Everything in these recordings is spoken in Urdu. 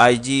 IG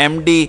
MD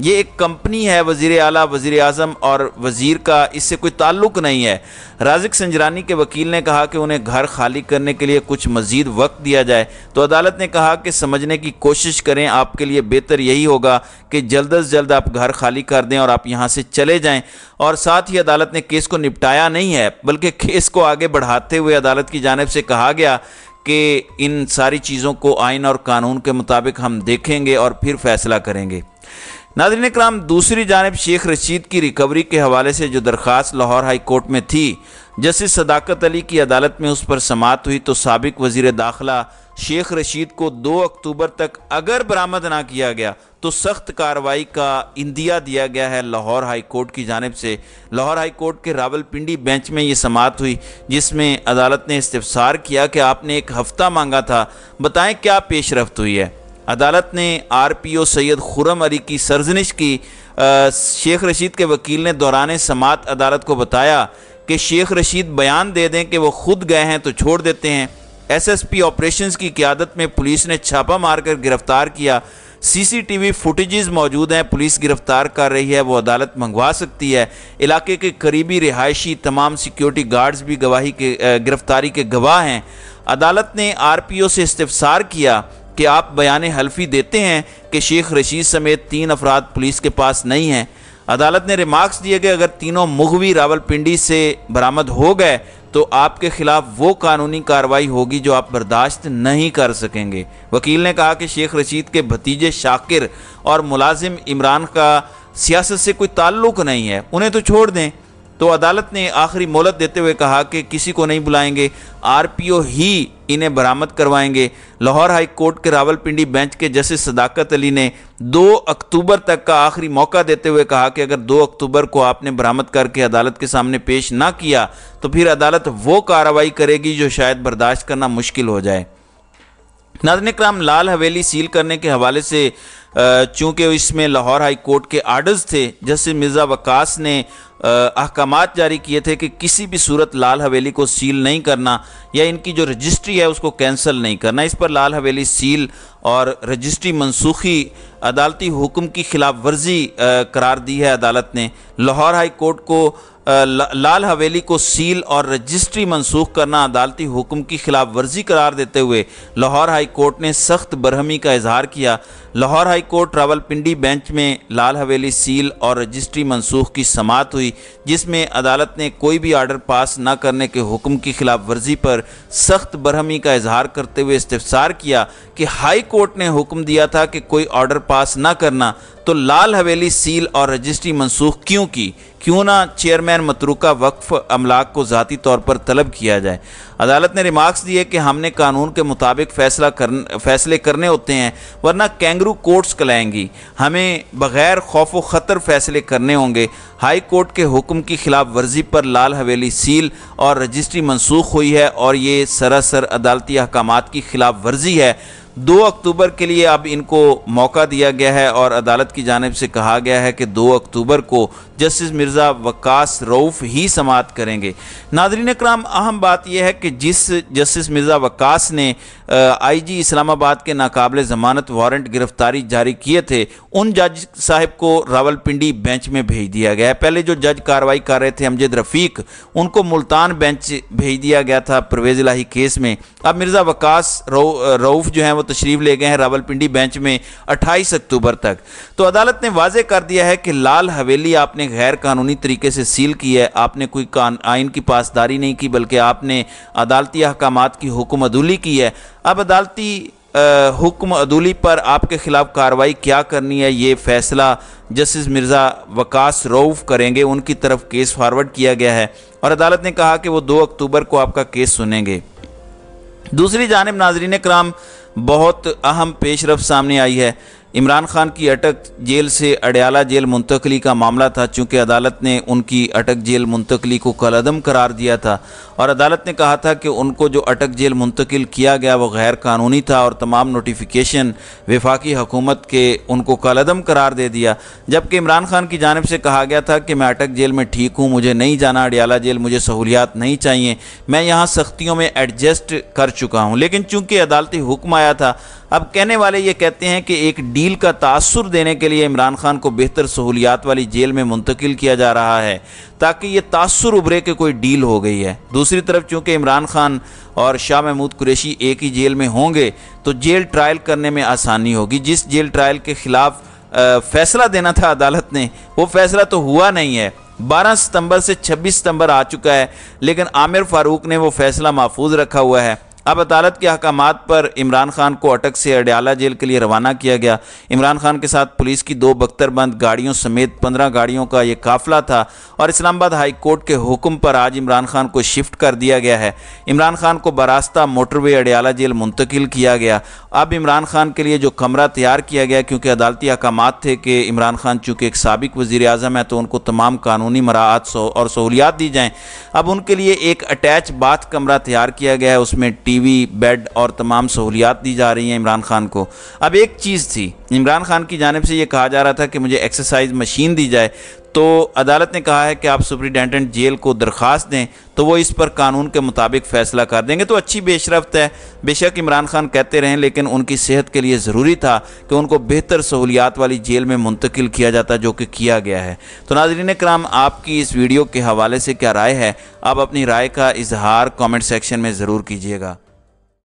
یہ ایک کمپنی ہے وزیر اعلیٰ، وزیر اعظم اور وزیر کا اس سے کوئی تعلق نہیں ہے۔ رازق سنجرانی کے وکیل نے کہا کہ انہیں گھر خالی کرنے کے لیے کچھ مزید وقت دیا جائے، تو عدالت نے کہا کہ سمجھنے کی کوشش کریں، آپ کے لیے بہتر یہی ہوگا کہ جلد از جلد آپ گھر خالی کر دیں اور آپ یہاں سے چلے جائیں۔ اور ساتھ ہی عدالت نے کیس کو نپٹایا نہیں ہے، بلکہ کیس کو آگے بڑھاتے ہوئے عدالت کی جانب سے کہا گیا کہ ان ساری چیزوں کو آئین اور قانون کے مطابق ہم دیکھیں گے اور پھر فیصلہ کریں گے۔ ناظرین کرام، دوسری جانب شیخ رشید کی ریکوری کے حوالے سے جو درخواست لاہور ہائی کورٹ میں تھی، جسٹس صداقت علی کی عدالت میں اس پر سماعت ہوئی تو سابق وزیر داخلہ شیخ رشید کو 2 اکتوبر تک اگر برآمد نہ کیا گیا تو سخت کارروائی کا اندیہ دیا گیا ہے لاہور ہائی کورٹ کی جانب سے۔ لاہور ہائی کورٹ کے راولپنڈی بینچ میں یہ سماعت ہوئی، جس میں عدالت نے استفسار کیا کہ آپ نے 1 ہفتہ مانگا تھا، بتائیں کیا پیش رفت ہوئی ہے۔ عدالت نے آر پی او سید خرم علی کی سرزنش کی۔ شیخ رشید کے وکیل نے دوران سماعت عدالت کو بتایا کہ شیخ رشید بیان دے دیں کہ وہ خود گئے ہیں تو چھوڑ دیتے ہیں۔ ایس ایس پی آپریشنز کی قیادت میں پولیس نے چھاپا مار کر گرفتار کیا۔ سی سی ٹی وی فوٹیجز موجود ہیں، پولیس گرفتار کر رہی ہے، وہ عدالت منگوا سکتی ہے۔ علاقے کے قریبی رہائشی تمام سیکیورٹی گارڈز بھی گرفتاری کے گواہ ہیں۔ عدالت نے آر پی او سے استفسار کیا کہ آپ بیان حلفی دیتے ہیں کہ شیخ رشید سمیت 3 افراد پولیس کے پاس نہیں ہیں۔ عدالت نے ریمارکس دیے کہ اگر تینوں مغوی راولپنڈی سے برآمد ہو گئے تو آپ کے خلاف وہ قانونی کارروائی ہوگی جو آپ برداشت نہیں کر سکیں گے۔ وکیل نے کہا کہ شیخ رشید کے بھتیجے شاکر اور ملازم عمران کا سیاست سے کوئی تعلق نہیں ہے، انہیں تو چھوڑ دیں۔ تو عدالت نے آخری مہلت دیتے ہوئے کہا کہ کسی کو نہیں بلائیں گے، آر پی او ہی انہیں برآمد کروائیں گے۔ لاہور ہائی کورٹ کے راولپنڈی بینچ کے جسٹس صداقت علی نے 2 اکتوبر تک کا آخری موقع دیتے ہوئے کہا کہ اگر 2 اکتوبر کو آپ نے برآمد کر کے عدالت کے سامنے پیش نہ کیا تو پھر عدالت وہ کارروائی کرے گی جو شاید برداشت کرنا مشکل ہو جائے۔ ناظرین اکرام، لال حویلی سیل کرنے کے حوالے سے چونکہ اس میں لاہور ہائی کورٹ کے آرڈرز تھے، جسٹس مرزا وقاص نے احکامات جاری کیے تھے کہ کسی بھی صورت لال حویلی کو سیل نہیں کرنا یا ان کی جو رجسٹری ہے اس کو کینسل نہیں کرنا۔ اس پر لال حویلی سیل اور رجسٹری منسوخی عدالتی حکم کی خلاف ورزی قرار دی ہے۔ عدالت نے لاہور ہائی کورٹ کو لال حویلی کو سیل اور رجسٹری منسوخ کرنا عدالتی حکم کی خلاف ورزی قرار دیتے ہوئے لاہور ہائی کورٹ نے سخت برہمی کا اظہار کیا۔ Lahore high court Rawalpindi bench میں لال حویلی سیل اور رجسٹری منسوخ کی سماعت ہوئی، جس میں عدالت نے کوئی بھی آرڈر پاس نہ کرنے کے حکم کی خلاف ورزی پر سخت برہمی کا اظہار کرتے ہوئے استفسار کیا کہ ہائی کورٹ نے حکم دیا تھا کہ کوئی آرڈر پاس نہ کرنا، تو لال حویلی سیل اور رجسٹری منسوخ کیوں نہ چیئرمین متروکہ وقف املاک کو ذاتی طور پر طلب کیا جائے۔ عدالت نے ریمارکس دیے کہ ہم نے قانون کے مطابق فیصلے کرنے ہوتے ہیں، ورنہ کینگرو کورٹس کلائیں گی، ہمیں بغیر خوف و خطر فیصلے کرنے ہوں گے۔ ہائی کورٹ کے حکم کی خلاف ورزی پر لال حویلی سیل اور رجسٹری منسوخ ہوئی ہے اور یہ سراسر عدالتی احکامات کی خلاف ورزی ہے۔ 2 اکتوبر کے لیے اب ان کو موقع دیا گیا ہے اور عدالت کی جانب سے کہا گیا ہے کہ 2 اکتوبر کو جسٹس مرزا وقاص رؤف ہی سماعت کریں گے۔ ناظرین اکرام، اہم بات یہ ہے کہ جس جسٹس مرزا وقاص نے آئی جی اسلام آباد کے ناقابل ضمانت وارنٹ گرفتاری جاری کیے تھے، ان جج صاحب کو راولپنڈی بینچ میں بھیج دیا گیا ہے۔ پہلے جو جج کارروائی کر رہے تھے امجد رفیق، ان کو ملتان بینچ بھیج دیا گیا تھا پرویز الہی کیس میں۔ اب مرزا وقاص رؤف جو ہیں وہ تشریف لے گئے ہیں راولپنڈی بینچ میں 28 اکتوبر تک۔ تو عدالت نے واضح کر دیا ہے کہ لال حویلی آپ نے غیر قانونی طریقے سے سیل کی ہے، آپ نے کوئی آئین کی پاسداری نہیں کی، بلکہ آپ نے عدالتی احکامات کی حکم عدولی کی ہے۔ اب عدالتی حکم عدولی پر آپ کے خلاف کارروائی کیا کرنی ہے، یہ فیصلہ جسٹس مرزا وقاص رؤف کریں گے۔ ان کی طرف کیس فارورڈ کیا گیا ہے اور عدالت نے کہا کہ وہ 2 اکتوبر کو آپ کا کیس سنیں گے۔ دوسری جانب ناظرین کرام، بہت اہم پیش رفت سامنے آئی ہے۔ عمران خان کی اٹک جیل سے اڈیالہ جیل منتقلی کا معاملہ تھا، چونکہ عدالت نے ان کی اٹک جیل منتقلی کو کالعدم قرار دیا تھا اور عدالت نے کہا تھا کہ ان کو جو اٹک جیل منتقل کیا گیا وہ غیر قانونی تھا اور تمام نوٹیفیکیشن وفاقی حکومت کے ان کو کالعدم قرار دے دیا، جبکہ عمران خان کی جانب سے کہا گیا تھا کہ میں اٹک جیل میں ٹھیک ہوں، مجھے نہیں جانا اڈیالہ جیل، مجھے سہولیات نہیں چاہیے، میں یہاں سختیوں میں ایڈجسٹ کر چکا ہوں۔ لیکن چونکہ عدالتی حکم آیا تھا، اب کہنے والے یہ کہتے ہیں کہ ایک ڈیل کا تاثر دینے کے لیے عمران خان کو بہتر سہولیات والی جیل میں منتقل کیا جا رہا ہے تاکہ یہ تاثر ابھرے کہ کوئی ڈیل ہو گئی ہے۔ دوسری طرف چونکہ عمران خان اور شاہ محمود قریشی ایک ہی جیل میں ہوں گے تو جیل ٹرائل کرنے میں آسانی ہوگی۔ جس جیل ٹرائل کے خلاف فیصلہ دینا تھا عدالت نے، وہ فیصلہ تو ہوا نہیں ہے۔ 12 ستمبر سے 26 ستمبر آ چکا ہے، لیکن عامر فاروق نے وہ فیصلہ محفوظ رکھا ہوا ہے۔ اب عدالت کے احکامات پر عمران خان کو اٹک سے اڈیالہ جیل کے لیے روانہ کیا گیا۔ عمران خان کے ساتھ پولیس کی 2 بختر بند گاڑیوں سمیت 15 گاڑیوں کا یہ قافلہ تھا اور اسلام آباد ہائی کورٹ کے حکم پر آج عمران خان کو شفٹ کر دیا گیا ہے۔ عمران خان کو براستہ موٹر وے اڈیالہ جیل منتقل کیا گیا۔ اب عمران خان کے لیے جو کمرہ تیار کیا گیا، کیونکہ عدالتی احکامات تھے کہ عمران خان چونکہ ایک سابق وزیر اعظم ہے تو ان کو تمام قانونی مراعات اور سہولیات دی جائیں، اب ان کے لیے ایک اٹیچ باتھ کمرہ تیار کیا گیا ہے، اس میں ٹی وی، بیڈ اور تمام سہولیات دی جا رہی ہیں عمران خان کو۔ اب ایک چیز تھی، عمران خان کی جانب سے یہ کہا جا رہا تھا کہ مجھے ایکسرسائز مشین دی جائے، تو عدالت نے کہا ہے کہ آپ سپرنٹینڈنٹ جیل کو درخواست دیں تو وہ اس پر قانون کے مطابق فیصلہ کر دیں گے، تو اچھی پیش رفت ہے۔ بے شک عمران خان کہتے رہیں، لیکن ان کی صحت کے لیے ضروری تھا کہ ان کو بہتر سہولیات والی جیل میں منتقل کیا جاتا، جو کہ کیا گیا ہے۔ تو ناظرین کرام، آپ کی اس ویڈیو کے حوالے سے کیا رائے ہے؟ آپ اپنی رائے کا اظہار کامنٹ سیکشن میں ضرور کیجیے گا۔